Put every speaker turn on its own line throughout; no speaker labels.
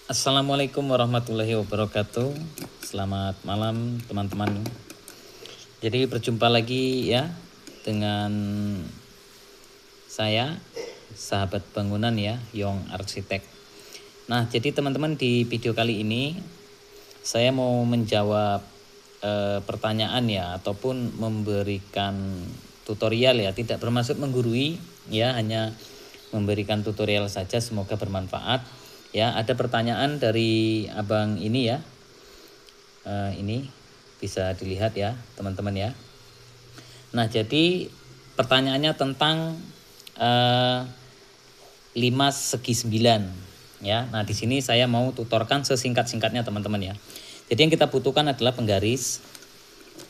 Assalamualaikum warahmatullahi wabarakatuh. Selamat malam teman-teman. Jadi berjumpa lagi ya dengan saya, sahabat bangunan ya, Yong Arsitek. Nah, jadi teman-teman di video kali ini saya mau menjawab pertanyaan ya ataupun memberikan tutorial ya, tidak bermaksud menggurui ya, hanya memberikan tutorial saja, semoga bermanfaat. Ya, ada pertanyaan dari abang ini ya. Ini bisa dilihat ya, teman-teman ya. Nah, jadi pertanyaannya tentang 5 segi 9 ya. Nah, di sini saya mau tutorkan sesingkat-singkatnya teman-teman ya. Jadi yang kita butuhkan adalah penggaris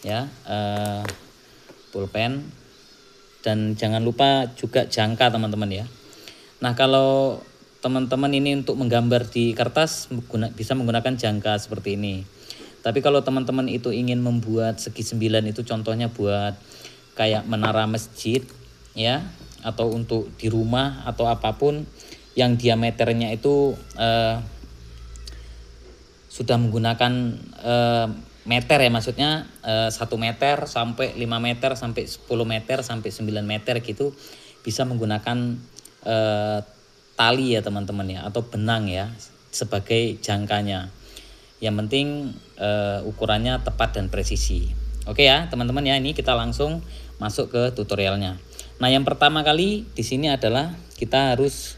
ya, pulpen, dan jangan lupa juga jangka teman-teman ya. Nah, kalau teman-teman ini untuk menggambar di kertas bisa menggunakan jangka seperti ini. Tapi kalau teman-teman itu ingin membuat segi 9 itu contohnya buat kayak menara masjid ya, atau untuk di rumah atau apapun yang diameternya itu sudah menggunakan meter ya, maksudnya 1 meter sampai 5 meter sampai 10 meter sampai 9 meter gitu, bisa menggunakan tali ya teman-teman ya, atau benang ya sebagai jangkanya. Yang penting ukurannya tepat dan presisi. Oke ya teman-teman ya, ini kita langsung masuk ke tutorialnya. Nah, yang pertama kali di sini adalah kita harus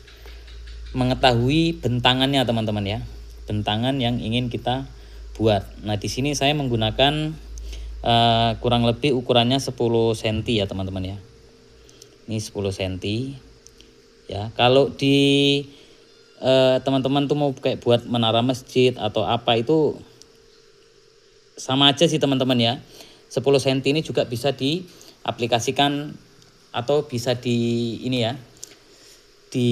mengetahui bentangannya teman-teman ya. Bentangan yang ingin kita buat. Nah, di sini saya menggunakan kurang lebih ukurannya 10 cm ya teman-teman ya. Ini 10 cm ya. Kalau di teman-teman tuh mau kayak buat menara masjid atau apa, itu sama aja sih teman-teman ya. 10 cm ini juga bisa diaplikasikan atau bisa di ini ya, di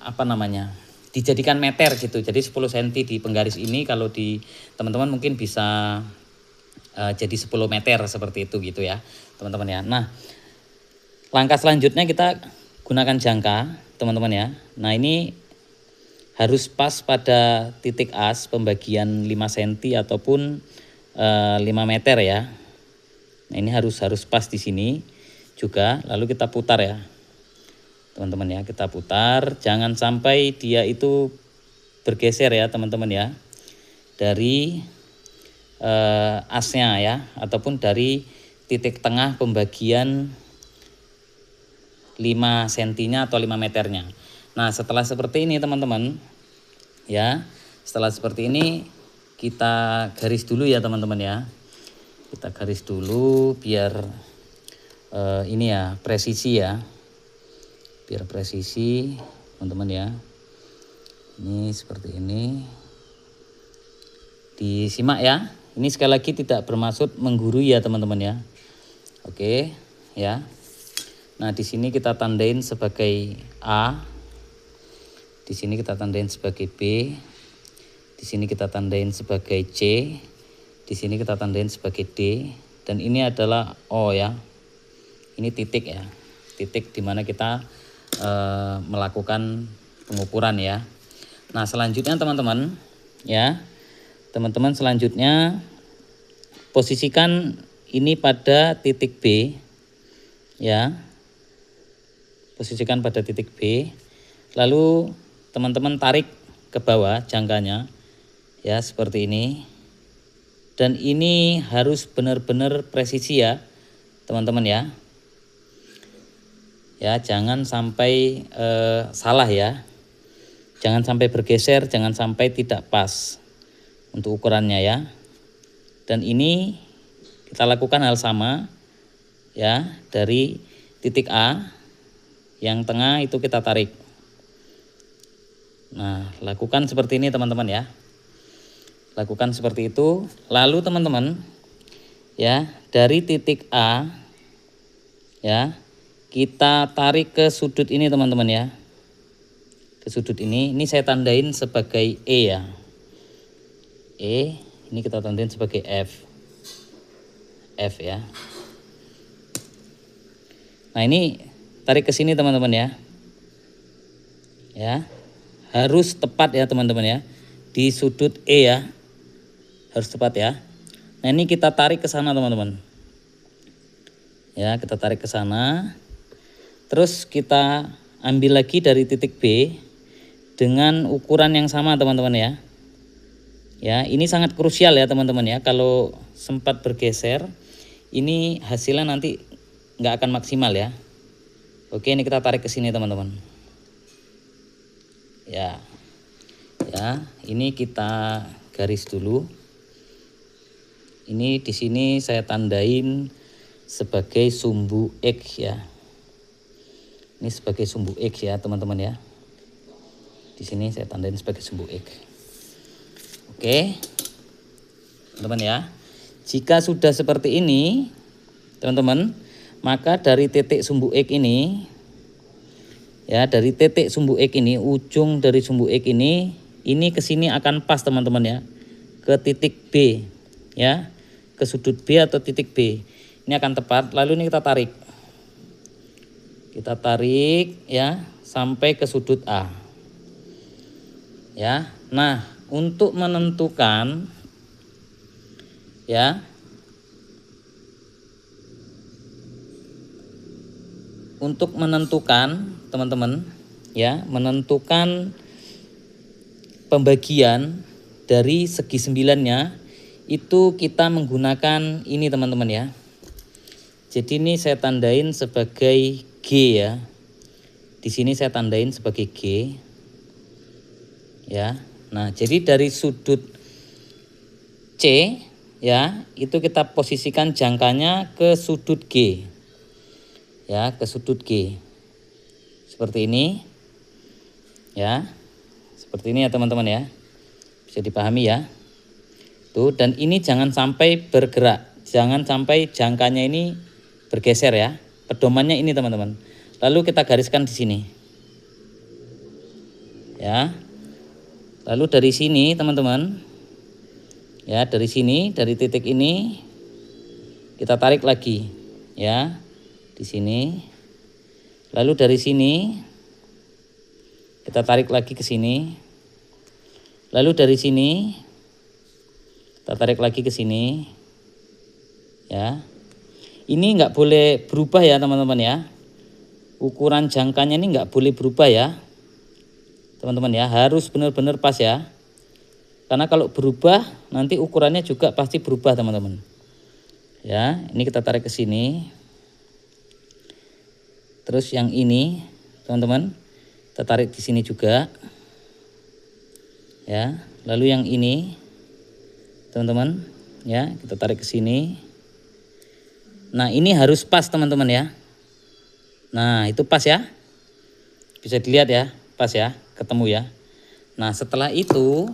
apa namanya, dijadikan meter gitu. Jadi 10 cm di penggaris ini kalau di teman-teman mungkin bisa jadi 10 meter seperti itu gitu ya teman-teman ya. Nah, langkah selanjutnya kita gunakan jangka teman-teman ya. Nah, ini harus pas pada titik as pembagian 5 cm ataupun 5 meter ya. Nah, ini harus pas di sini juga. Lalu kita putar ya teman-teman ya, kita putar, jangan sampai dia itu bergeser ya teman-teman ya dari asnya ya, ataupun dari titik tengah pembagian 5 cm-nya atau 5 meternya. Nah, setelah seperti ini teman-teman ya, setelah seperti ini kita garis dulu ya teman-teman ya. Kita garis dulu biar ini ya, presisi ya. Biar presisi teman-teman ya. Ini seperti ini. Disimak ya. Ini sekali lagi tidak bermaksud menggurui ya teman-teman ya. Oke ya. Nah, di sini kita tandain sebagai A. Di sini kita tandain sebagai B. Di sini kita tandain sebagai C. Di sini kita tandain sebagai D. Dan ini adalah O ya. Ini titik ya. Titik dimana kita melakukan pengukuran ya. Nah, selanjutnya teman-teman ya. Teman-teman selanjutnya posisikan ini pada titik B ya. Posisikan pada titik B. Lalu teman-teman tarik ke bawah jangkanya ya, seperti ini. Dan ini harus benar-benar presisi ya teman-teman ya. Ya, jangan sampai salah ya. Jangan sampai bergeser, jangan sampai tidak pas untuk ukurannya ya. Dan ini kita lakukan hal sama ya, dari titik A yang tengah itu kita tarik. Nah, lakukan seperti ini teman-teman ya. Lakukan seperti itu. Lalu teman-teman ya, dari titik A ya, kita tarik ke sudut ini teman-teman ya. Ke sudut ini saya tandain sebagai E ya. E, ini kita tandain sebagai F. F ya. Nah, ini tarik ke sini teman-teman ya. Ya. harus tepat ya teman-teman ya. Di sudut E ya. Harus tepat ya. Nah, ini kita tarik ke sana teman-teman. Ya, kita tarik ke sana. Terus kita ambil lagi dari titik B dengan ukuran yang sama teman-teman ya. Ya, ini sangat krusial ya teman-teman ya. Kalau sempat bergeser, ini hasilnya nanti nggak akan maksimal ya. Oke, ini kita tarik ke sini teman-teman. Ya, ya, ini kita garis dulu. Ini di sini saya tandain sebagai sumbu X ya. Ini sebagai sumbu X ya teman-teman ya. Di sini saya tandain sebagai sumbu X. Oke, teman-teman ya. Jika sudah seperti ini, teman-teman, maka dari titik sumbu X ini, ya dari titik sumbu X ini, ujung dari sumbu X ini ke sini akan pas teman-teman ya, ke titik B, ya, ke sudut B atau titik B. Ini akan tepat. Lalu ini kita tarik, ya, sampai ke sudut A, ya. Nah, untuk menentukan ya, untuk menentukan teman-teman ya, menentukan pembagian dari segi 9-nya itu kita menggunakan ini teman-teman ya. Jadi ini saya tandain sebagai G ya. Di sini saya tandain sebagai G. Ya. Nah, jadi dari sudut C ya, itu kita posisikan jangkanya ke sudut G. Ya, ke sudut G. Seperti ini. Ya. Seperti ini ya teman-teman ya. Bisa dipahami ya. Tuh, dan ini jangan sampai bergerak. Jangan sampai jangkanya ini bergeser ya. Pedomannya ini teman-teman. Lalu kita gariskan di sini. Ya. Lalu dari sini teman-teman, ya dari sini, dari titik ini kita tarik lagi, ya di sini. Lalu dari sini kita tarik lagi ke sini. Lalu dari sini kita tarik lagi ke sini, ya. Ini nggak boleh berubah ya teman-teman ya. Ukuran jangkanya ini nggak boleh berubah ya. Teman-teman ya, harus benar-benar pas ya. Karena kalau berubah nanti ukurannya juga pasti berubah teman-teman. Ya, ini kita tarik ke sini. Terus yang ini, teman-teman, kita tarik di sini juga. Ya, lalu yang ini, teman-teman, ya, kita tarik ke sini. Nah, ini harus pas teman-teman ya. Nah, itu pas ya. Bisa dilihat ya, pas ya. Ketemu ya. Nah, setelah itu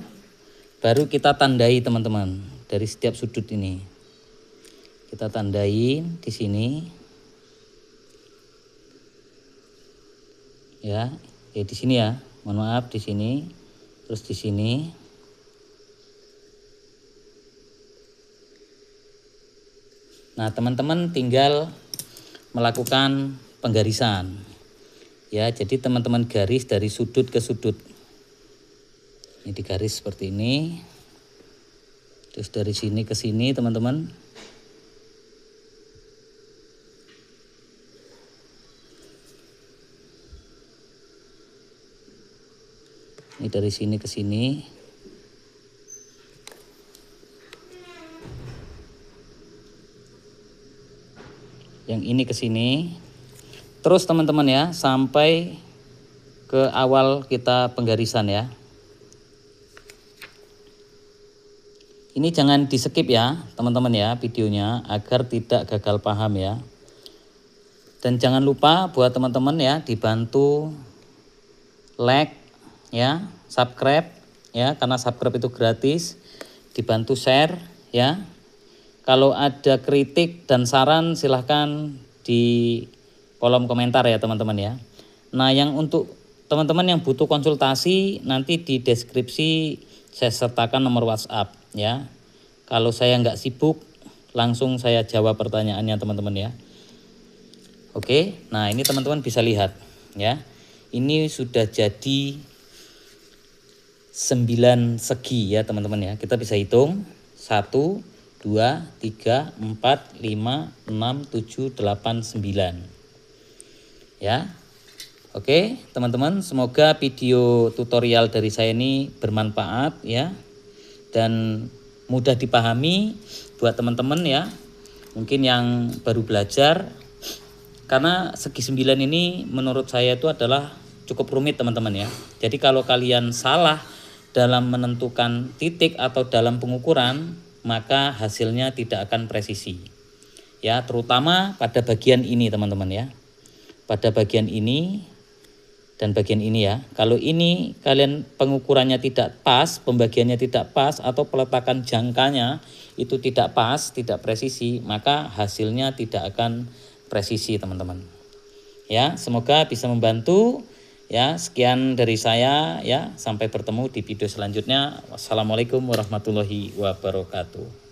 baru kita tandai teman-teman dari setiap sudut ini. Kita tandai di sini. Ya, di sini ya. Mohon maaf di sini. Terus di sini. Nah, teman-teman tinggal melakukan penggarisan. Ya, jadi teman-teman garis dari sudut ke sudut. Ini digaris seperti ini. Terus dari sini ke sini teman-teman. Ini dari sini ke sini. Yang ini ke sini. Terus teman-teman ya, sampai ke awal kita penggarisan ya. Ini jangan di skip ya teman-teman ya videonya, agar tidak gagal paham ya. Dan jangan lupa buat teman-teman ya, dibantu like ya, subscribe ya, karena subscribe itu gratis. Dibantu share ya. Kalau ada kritik dan saran silahkan di kolom komentar ya teman-teman ya. Nah, yang untuk teman-teman yang butuh konsultasi, nanti di deskripsi saya sertakan nomor WhatsApp ya. Kalau saya nggak sibuk, langsung saya jawab pertanyaannya teman-teman ya. Oke, nah ini teman-teman bisa lihat ya. Ini sudah jadi 9 segi ya teman-teman ya. Kita bisa hitung 1, 2, 3, 4, 5, 6, 7, 8, 9 ya. Oke teman-teman, semoga video tutorial dari saya ini bermanfaat ya, dan mudah dipahami buat teman-teman ya, mungkin yang baru belajar. Karena segi 9 ini menurut saya itu adalah cukup rumit teman-teman ya. Jadi kalau kalian salah dalam menentukan titik atau dalam pengukuran, maka hasilnya tidak akan presisi ya, terutama pada bagian ini teman-teman ya, pada bagian ini dan bagian ini ya. Kalau ini kalian pengukurannya tidak pas, pembagiannya tidak pas, atau peletakan jangkanya itu tidak pas, tidak presisi, maka hasilnya tidak akan presisi teman-teman ya. Semoga bisa membantu ya. Sekian dari saya ya, sampai bertemu di video selanjutnya. Wassalamualaikum warahmatullahi wabarakatuh.